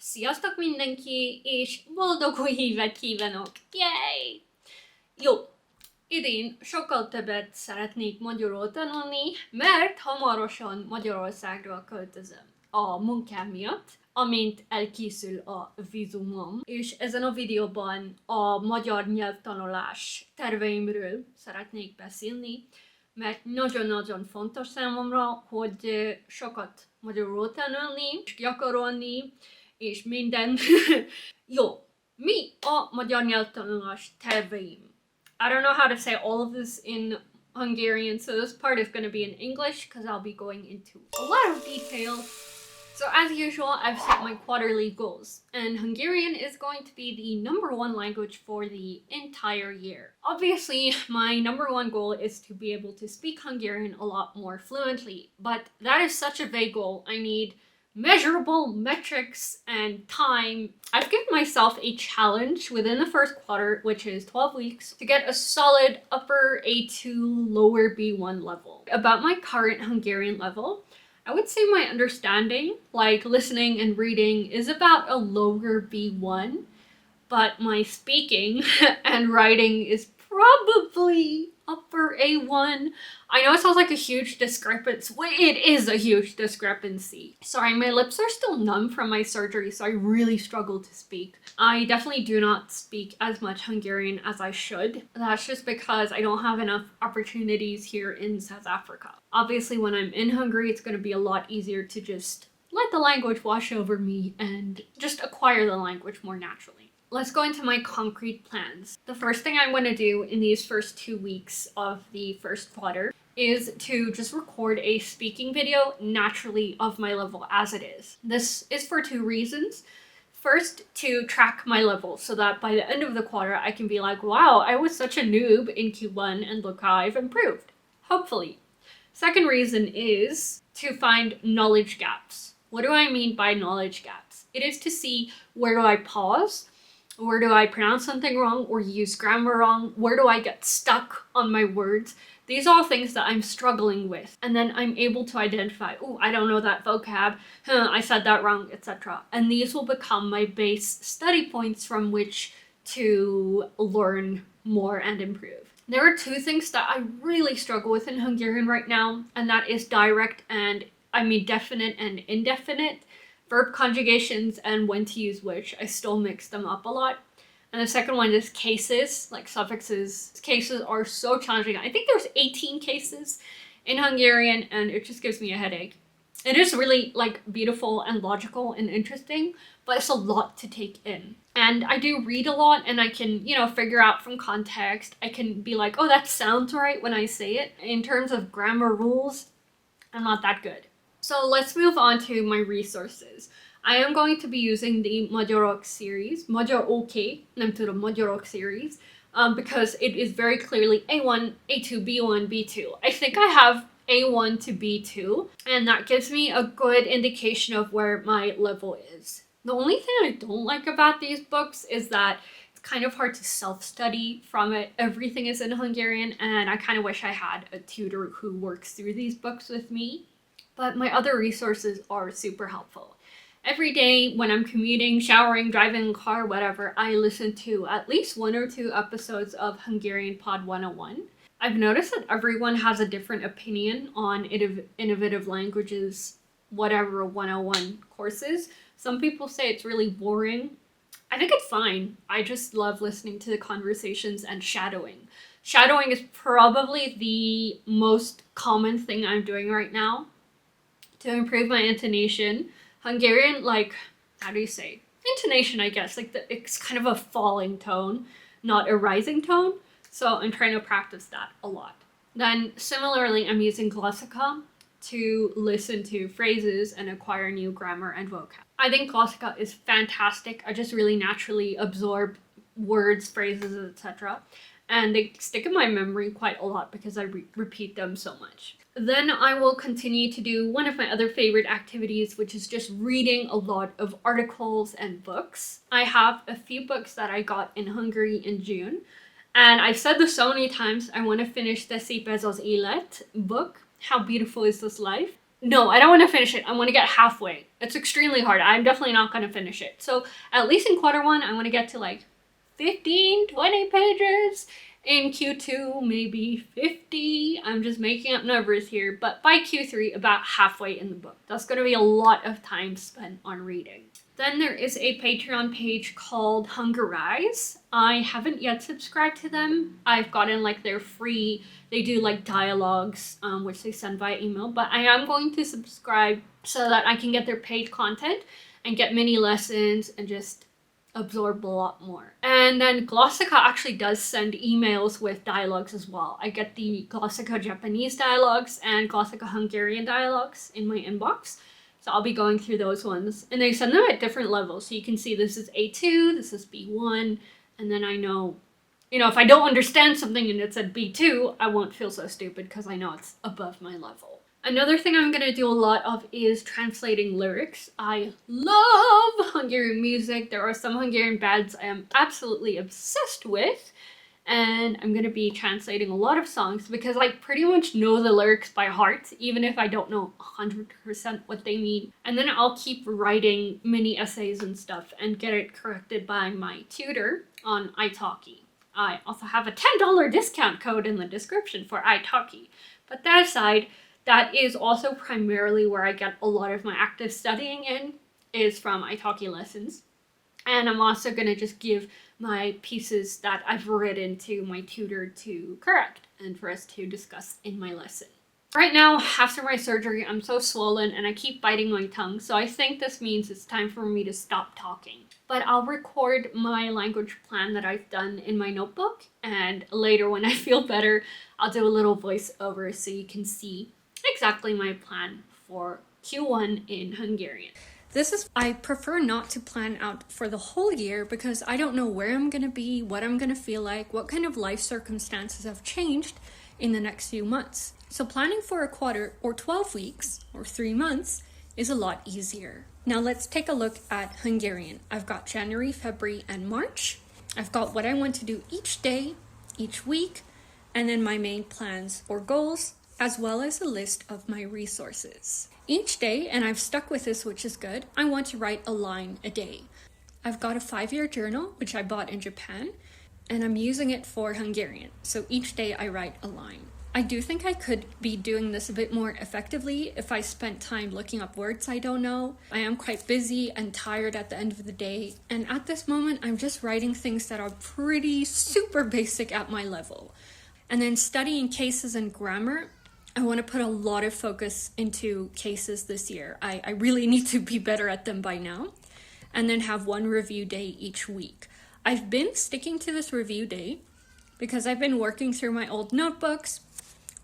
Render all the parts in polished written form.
Sziasztok mindenki, és boldog új évet kívánok! Yay! Jó, idén sokkal többet szeretnék magyarul tanulni, mert hamarosan Magyarországra költözöm a munkám miatt, amint elkészül a vízumom, és ezen a videóban a magyar nyelvtanulás terveimről szeretnék beszélni, mert nagyon-nagyon fontos számomra, hogy sokat magyarul tanulni, és gyakorolni, és minden. Jó, mi a magyar nyelvtanulás terveim? I don't know how to say all of this in Hungarian, so this part is going to be in English because I'll be going into a lot of detail. So as usual, I've set my quarterly goals, and Hungarian is going to be the #1 language for the entire year. Obviously, my #1 goal is to be able to speak Hungarian a lot more fluently, but that is such a vague goal. I need measurable metrics and time. I've given myself a challenge within the first quarter, which is 12 weeks, to get a solid upper A2, lower B1 level. About my current Hungarian level, I would say my understanding, like listening and reading, is about a lower B1, but my speaking and writing is probably upper A1. I know it sounds like a huge discrepancy. It is a huge discrepancy. Sorry, my lips are still numb from my surgery, so I really struggle to speak. I definitely do not speak as much Hungarian as I should. That's just because I don't have enough opportunities here in South Africa. Obviously, when I'm in Hungary, it's going to be a lot easier to just let the language wash over me and just acquire the language more naturally. Let's go into my concrete plans. The first thing I want to do in these first 2 weeks of the first quarter is to just record a speaking video naturally of my level as it is. This is for 2 reasons. First, to track my level so that by the end of the quarter I can be like, wow, I was such a noob in Q1 and look how I've improved. Hopefully. Second reason is to find knowledge gaps. What do I mean by knowledge gaps? It is to see, where do I pause? Where do I pronounce something wrong or use grammar wrong? Where do I get stuck on my words? These are all things that I'm struggling with. And then I'm able to identify, oh, I don't know that vocab, I said that wrong, etc. And these will become my base study points from which to learn more and improve. There are 2 things that I really struggle with in Hungarian right now, and that is direct and, definite and indefinite. Verb conjugations and when to use which. I still mix them up a lot. And the second one is cases, like suffixes. Cases are so challenging. I think there's 18 cases in Hungarian, and it just gives me a headache. It is really beautiful and logical and interesting, but it's a lot to take in. And I do read a lot, and I can, figure out from context. I can be like, oh, that sounds right when I say it. In terms of grammar rules, I'm not that good. So let's move on to my resources. I am going to be using the magyarul series, magyarul series, because it is very clearly A1, A2, B1, B2. I think I have A1 to B2, and that gives me a good indication of where my level is. The only thing I don't like about these books is that it's kind of hard to self-study from it. Everything is in Hungarian, and I kind of wish I had a tutor who works through these books with me. But my other resources are super helpful. Every day when I'm commuting, showering, driving in a car, whatever, I listen to at least 1 or 2 episodes of Hungarian Pod 101. I've noticed that everyone has a different opinion on innovative languages, whatever 101 courses. Some people say it's really boring. I think it's fine. I just love listening to the conversations and shadowing. Shadowing is probably the most common thing I'm doing right now to improve my intonation. Hungarian, how do you say? Intonation, I guess. It's kind of a falling tone, not a rising tone. So I'm trying to practice that a lot. Then similarly, I'm using Glossika to listen to phrases and acquire new grammar and vocab. I think Glossika is fantastic. I just really naturally absorb words, phrases, etc. And they stick in my memory quite a lot because I repeat them so much. Then I will continue to do one of my other favorite activities, which is just reading a lot of articles and books. I have a few books that I got in Hungary in June, and I've said this so many times, I want to finish the Szép ez az élet book, How Beautiful is This Life. No, I don't want to finish it. I want to get halfway. It's extremely hard. I'm definitely not going to finish it. So at least in quarter one, I want to get to like 15, 20 pages. In Q2, maybe 50. I'm just making up numbers here. But by Q3, about halfway in the book. That's going to be a lot of time spent on reading. Then there is a Patreon page called Hungarize. I haven't yet subscribed to them. I've gotten like their free, they do like dialogues, which they send via email. But I am going to subscribe so that I can get their paid content and get mini lessons and just absorb a lot more. And then Glossika actually does send emails with dialogues as well. I get the Glossika Japanese dialogues and Glossika Hungarian dialogues in my inbox. So I'll be going through those ones. And they send them at different levels. So you can see this is A2, this is B1, and then I know, if I don't understand something and it's at B2, I won't feel so stupid because I know it's above my level. Another thing I'm going to do a lot of is translating lyrics. I love Hungarian music. There are some Hungarian bands I am absolutely obsessed with. And I'm going to be translating a lot of songs because I pretty much know the lyrics by heart, even if I don't know 100% what they mean. And then I'll keep writing mini essays and stuff and get it corrected by my tutor on italki. I also have a $10 discount code in the description for italki. But that aside, that is also primarily where I get a lot of my active studying in, is from italki lessons. And I'm also going to just give my pieces that I've written to my tutor to correct and for us to discuss in my lesson. Right now, after my surgery, I'm so swollen and I keep biting my tongue, so I think this means it's time for me to stop talking. But I'll record my language plan that I've done in my notebook, and later when I feel better, I'll do a little voiceover so you can see exactly my plan for Q1 in Hungarian. I prefer not to plan out for the whole year because I don't know where I'm going to be, what I'm going to feel like, what kind of life circumstances have changed in the next few months. So planning for a quarter or 12 weeks or 3 months is a lot easier. Now let's take a look at Hungarian. I've got January, February, and March. I've got what I want to do each day, each week, and then my main plans or goals, as well as a list of my resources. Each day, and I've stuck with this, which is good, I want to write a line a day. I've got a 5-year journal, which I bought in Japan, and I'm using it for Hungarian. So each day I write a line. I do think I could be doing this a bit more effectively if I spent time looking up words I don't know. I am quite busy and tired at the end of the day, and at this moment I'm just writing things that are pretty super basic at my level. And then studying cases and grammar, I want to put a lot of focus into cases this year. I really need to be better at them by now. And then have one review day each week. I've been sticking to this review day because I've been working through my old notebooks.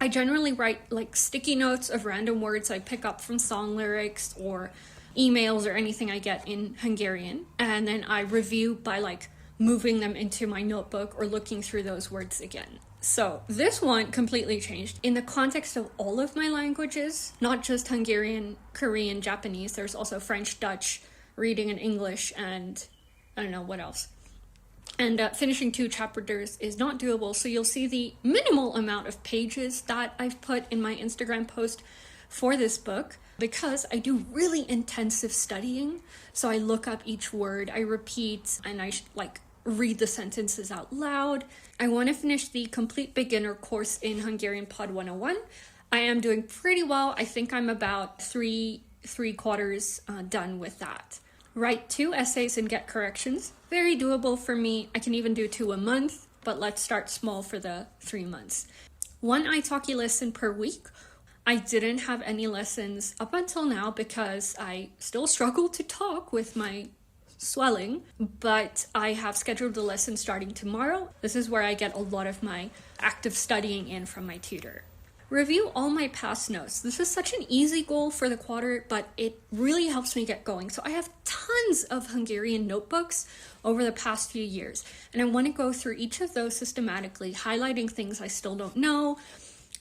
I generally write like sticky notes of random words I pick up from song lyrics or emails or anything I get in Hungarian. And then I review by like moving them into my notebook or looking through those words again. So this one completely changed. In the context of all of my languages, not just Hungarian, Korean, Japanese, there's also French, Dutch, reading in English, and I don't know what else. And finishing 2 chapters is not doable, so you'll see the minimal amount of pages that I've put in my Instagram post for this book because I do really intensive studying. So I look up each word, I repeat, and I read the sentences out loud. I want to finish the complete beginner course in Hungarian Pod 101. I am doing pretty well. I think I'm about three quarters done with that. Write 2 essays and get corrections. Very doable for me. I can even do 2 a month, but let's start small for the 3 months. 1 italki lesson per week. I didn't have any lessons up until now because I still struggle to talk with my swelling, but I have scheduled the lesson starting tomorrow. This is where I get a lot of my active studying in from my tutor. Review all my past notes. This is such an easy goal for the quarter, but it really helps me get going. So I have tons of Hungarian notebooks over the past few years, and I want to go through each of those systematically, highlighting things I still don't know,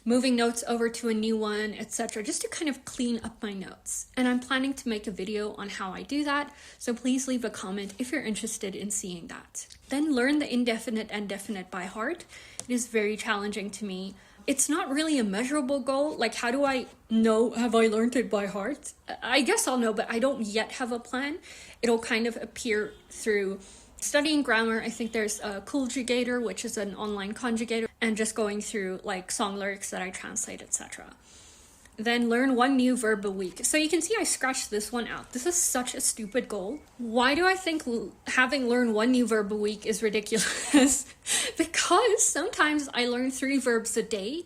moving notes over to a new one, etc., just to kind of clean up my notes. And I'm planning to make a video on how I do that, so please leave a comment if you're interested in seeing that. Then learn the indefinite and definite by heart. It is very challenging to me, It's not really a measurable goal. Like, how do I know, have I learned it by heart? I guess I'll know, but I don't yet have a plan. It'll kind of appear through studying grammar. I think there's a Conjugator, which is an online conjugator, and just going through like song lyrics that I translate, etc. Then learn one new verb a week. So you can see I scratched this one out. This is such a stupid goal. Why do I think having learned one new verb a week is ridiculous? Because sometimes I learn 3 verbs a day.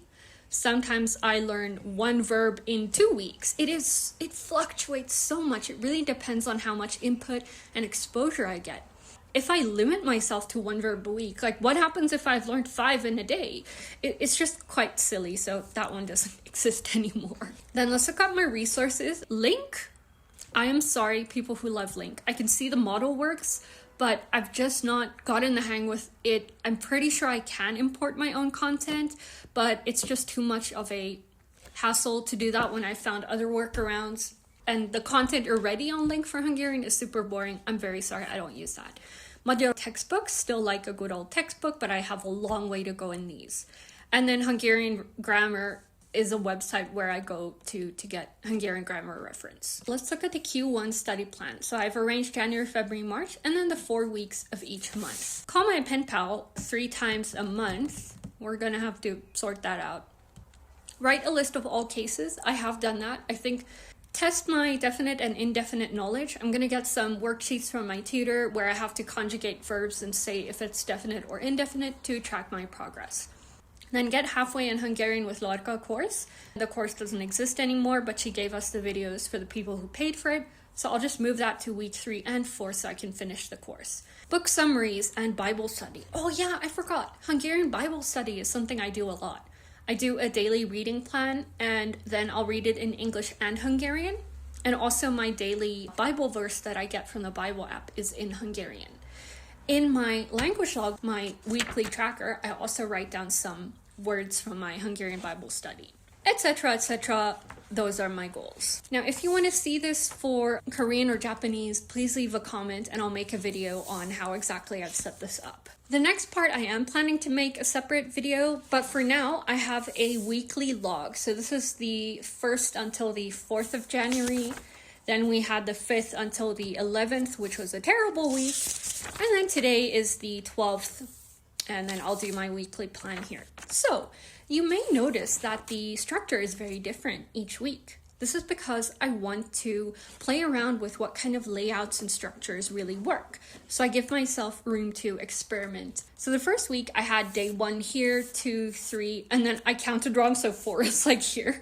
Sometimes I learn 1 verb in 2 weeks. It fluctuates so much. It really depends on how much input and exposure I get. If I limit myself to 1 verb a week, like what happens if I've learned 5 in a day? It's just quite silly, so that one doesn't exist anymore. Then let's look up my resources. Link. I am sorry, people who love Link. I can see the model works, but I've just not gotten the hang with it. I'm pretty sure I can import my own content, but it's just too much of a hassle to do that when I found other workarounds. And the content already on Link for Hungarian is super boring. I'm very sorry, I don't use that. Magyarul textbooks, still like a good old textbook, but I have a long way to go in these. And then Hungarian Grammar is a website where I go to get Hungarian grammar reference. Let's look at the Q1 study plan. So I've arranged January, February, March, and then the 4 weeks of each month. Call my pen pal 3 times a month. We're gonna have to sort that out. Write a list of all cases. I have done that. I think test my definite and indefinite knowledge. I'm gonna get some worksheets from my tutor where I have to conjugate verbs and say if it's definite or indefinite to track my progress. Then get halfway in Hungarian with Larka course. The course doesn't exist anymore, but she gave us the videos for the people who paid for it. So I'll just move that to week 3 and 4 so I can finish the course. Book summaries and Bible study. Oh yeah, I forgot. Hungarian Bible study is something I do a lot. I do a daily reading plan and then I'll read it in English and Hungarian. And also my daily Bible verse that I get from the Bible app is in Hungarian. In my language log, my weekly tracker, I also write down some words from my Hungarian Bible study, etc., etc. Those are my goals. Now, if you want to see this for Korean or Japanese, please leave a comment and I'll make a video on how exactly I've set this up. The next part I am planning to make a separate video, but for now I have a weekly log. So this is the 1st until the 4th of January. Then we had the 5th until the 11th, which was a terrible week. And then today is the 12th, and then I'll do my weekly plan here. So you may notice that the structure is very different each week. This is because I want to play around with what kind of layouts and structures really work. So I give myself room to experiment. So the first week I had day 1 here, 2, 3, and then I counted wrong, so 4 is like here.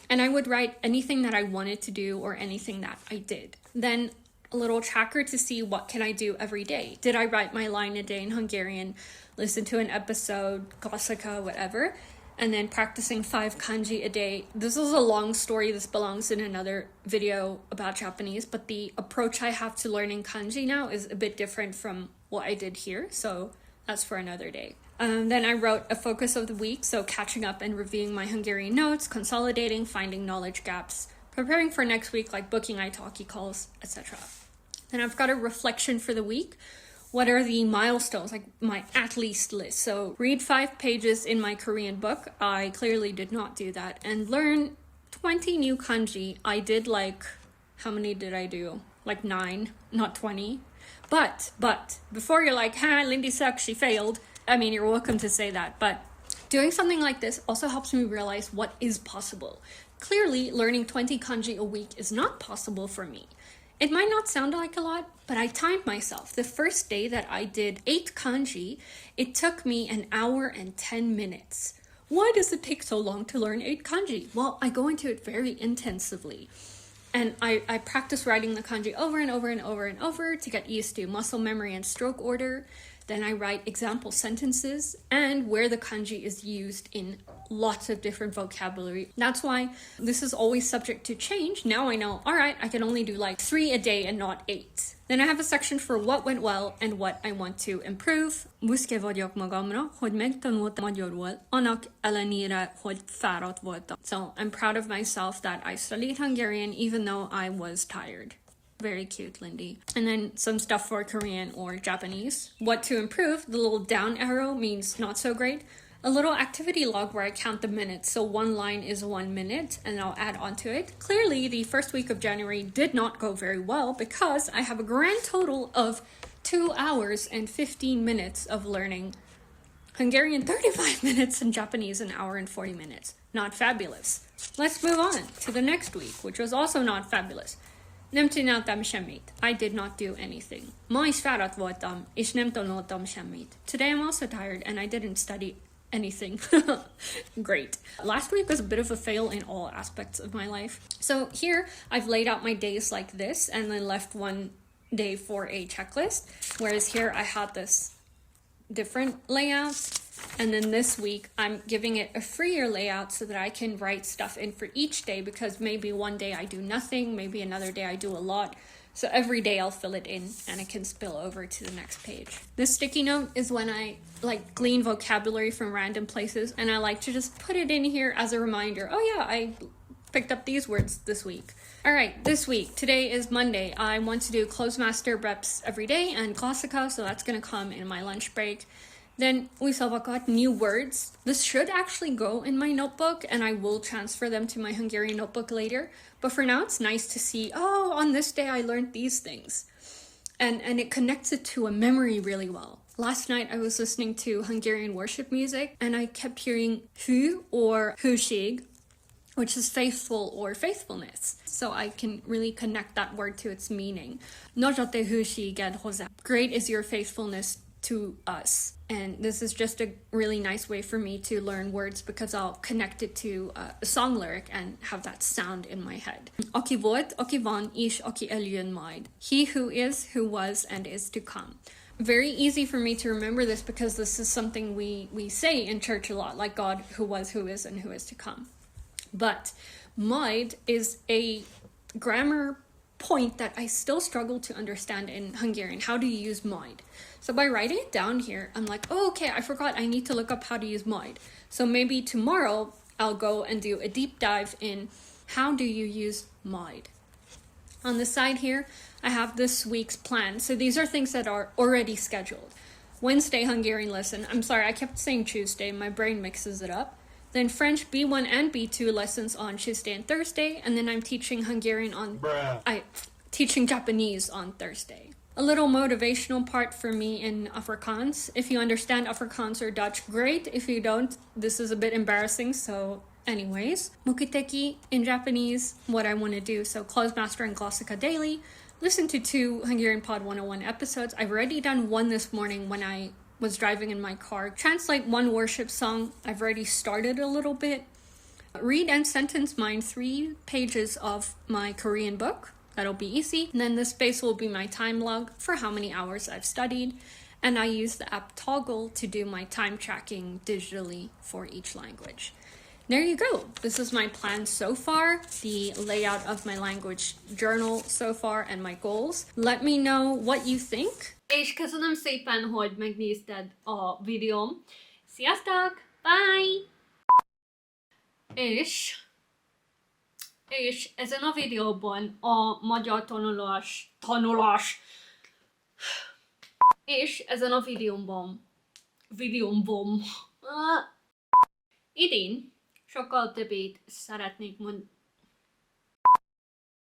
And I would write anything that I wanted to do or anything that I did. Then a little tracker to see what can I do every day. Did I write my line a day in Hungarian, listen to an episode, Gossika, whatever, and then practicing 5 kanji a day. This is a long story. This belongs in another video about Japanese, but the approach I have to learning kanji now is a bit different from what I did here, so that's for another day. Then I wrote a focus of the week, so catching up and reviewing my Hungarian notes, consolidating, finding knowledge gaps, preparing for next week, like booking italki calls, etc. Then I've got a reflection for the week. What are the milestones, like my at least list? So read 5 pages in my Korean book. I clearly did not do that. And learn 20 new kanji. I did how many did I do? Like 9, not 20. But before you're like, Lindie sucks, she failed. I mean, you're welcome to say that, but doing something like this also helps me realize what is possible. Clearly, learning 20 kanji a week is not possible for me. It might not sound like a lot, but I timed myself. The first day that I did 8 kanji, it took me 1 hour and 10 minutes. Why does it take so long to learn 8 kanji? Well, I go into it very intensively. And I practice writing the kanji over and over and over and over to get used to muscle memory and stroke order. Then I write example sentences and where the kanji is used in lots of different vocabulary. That's why this is always subject to change. Now I know, all right, I can only do 3 a day and not 8. Then I have a section for what went well and what I want to improve. Büszke vagyok magamra, hogy megtanultam magyarul, annak ellenére, hogy fáradt voltam. So I'm proud of myself that I studied Hungarian even though I was tired. Very cute, Lindie. And then some stuff for Korean or Japanese. What to improve, the little down arrow means not so great. a little activity log where I count the minutes. So one line is 1 minute and I'll add on to it. Clearly, the first week of January did not go very well because I have a grand total of 2 hours and 15 minutes of learning Hungarian 35 minutes and Japanese an hour and 40 minutes. Not fabulous. Let's move on to the next week, which was also not fabulous. Nem csináltam semmit. I did not do anything. Ma is fáradt voltam, és nem tanultam semmit. Today I'm also tired and I didn't study anything. Great. Last week was a bit of a fail in all aspects of my life. So here I've laid out my days like this and then left one day for a checklist. Whereas here I had this different layouts. And then this week, I'm giving it a freer layout so that I can write stuff in for each day because maybe one day I do nothing, maybe another day I do a lot. So every day I'll fill it in and it can spill over to the next page. This sticky note is when I glean vocabulary from random places and I like to just put it in here as a reminder. Oh yeah, I picked up these words this week. All right, this week, today is Monday. I want to do Closemaster reps every day and Classica, so that's gonna come in my lunch break. Then we got new words. This should actually go in my notebook and I will transfer them to my Hungarian notebook later. But for now, it's nice to see, oh, on this day I learned these things. And it connects it to a memory really well. Last night I was listening to Hungarian worship music and I kept hearing hű or hűség, which is faithful or faithfulness. So I can really connect that word to its meaning. Nagy a te hűséged hozzá. Great is your faithfulness to us. And this is just a really nice way for me to learn words because I'll connect it to a song lyric and have that sound in my head. Aki volt, aki van, és aki eljön majd. He who is, who was, and is to come. Very easy for me to remember this because this is something we say in church a lot, like God who was, who is, and who is to come. But majd is a grammar point that I still struggle to understand in Hungarian. How do you use majd? So by writing it down here, I'm like, oh, okay, I forgot I need to look up how to use majd. So maybe tomorrow I'll go and do a deep dive in how do you use majd. On the side here, I have this week's plan. So these are things that are already scheduled. Wednesday Hungarian lesson. I'm sorry, I kept saying Tuesday. My brain mixes it up. Then French B1 and B2 lessons on Tuesday and Thursday. And then I'm teaching Hungarian on... teaching Japanese on Thursday. A little motivational part for me in Afrikaans. If you understand Afrikaans or Dutch, great. If you don't, this is a bit embarrassing. So anyways, mukiteki in Japanese, what I want to do. So Closemaster and Classica daily. Listen to 2 Hungarian Pod 101 episodes. I've already done one this morning when I was driving in my car. Translate 1 worship song. I've already started a little bit. Read and sentence mine 3 pages of my Korean book. That'll be easy. And then this space will be my time log for how many hours I've studied. And I use the app Toggle to do my time tracking digitally for each language. There you go. This is my plan so far, the layout of my language journal so far, and my goals. Let me know what you think. És köszönöm szépen, hogy megnézted a videóm. Sziasztok! Bye! És ezen a videóban a magyar tanulás, és ezen a videómban idén sokkal többet szeretnék